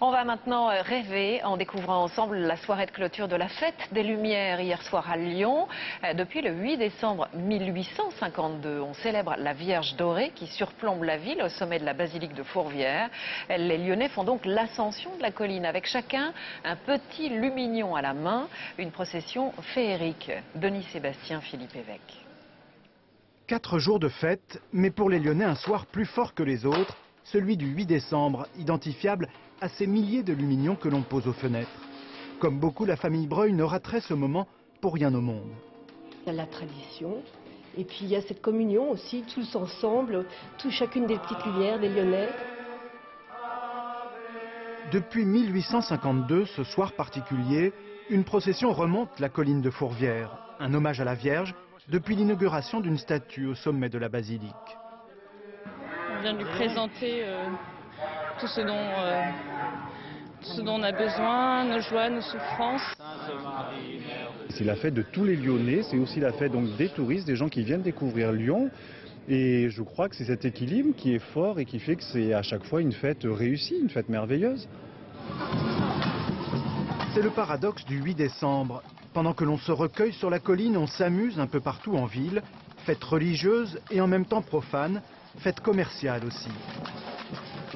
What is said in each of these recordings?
On va maintenant rêver en découvrant ensemble la soirée de clôture de la fête des Lumières hier soir à Lyon. Depuis le 8 décembre 1852, on célèbre la Vierge dorée qui surplombe la ville au sommet de la basilique de Fourvière. Les Lyonnais font donc l'ascension de la colline avec chacun un petit lumignon à la main, une procession féerique. Denis Sébastien, Philippe Évêque. 4 jours de fête, mais pour les Lyonnais un soir plus fort que les autres, celui du 8 décembre, identifiable à ces milliers de lumignons que l'on pose aux fenêtres. Comme beaucoup, la famille Breuil ne raterait ce moment pour rien au monde. Il y a la tradition, et puis il y a cette communion aussi, tous ensemble, chacune des petites lumières des Lyonnais. Depuis 1852, ce soir particulier, une procession remonte la colline de Fourvière, un hommage à la Vierge, depuis l'inauguration d'une statue au sommet de la basilique. On vient de lui présenter tout ce dont on a besoin, nos joies, nos souffrances. C'est la fête de tous les Lyonnais, c'est aussi la fête donc, des touristes, des gens qui viennent découvrir Lyon. Et je crois que c'est cet équilibre qui est fort et qui fait que c'est à chaque fois une fête réussie, une fête merveilleuse. C'est le paradoxe du 8 décembre. Pendant que l'on se recueille sur la colline, on s'amuse un peu partout en ville. Fête religieuse et en même temps profane, fête commerciale aussi.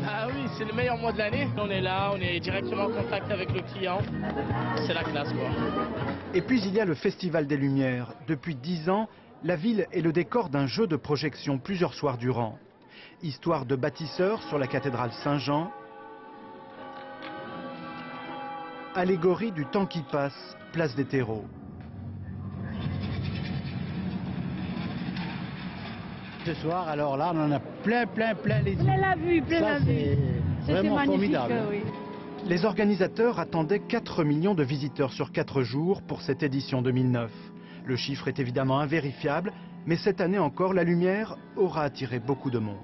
Ah oui, c'est le meilleur mois de l'année. On est là, on est directement en contact avec le client. C'est la classe quoi. Et puis il y a le Festival des Lumières. Depuis 10 ans, la ville est le décor d'un jeu de projection plusieurs soirs durant. Histoire de bâtisseurs sur la cathédrale Saint-Jean. Allégorie du temps qui passe, place des terreaux. Ce soir, alors là, on en a plein les yeux. Plein la vue, plein la vue. C'est vraiment formidable. Oui. Les organisateurs attendaient 4 millions de visiteurs sur 4 jours pour cette édition 2009. Le chiffre est évidemment invérifiable, mais cette année encore, la lumière aura attiré beaucoup de monde.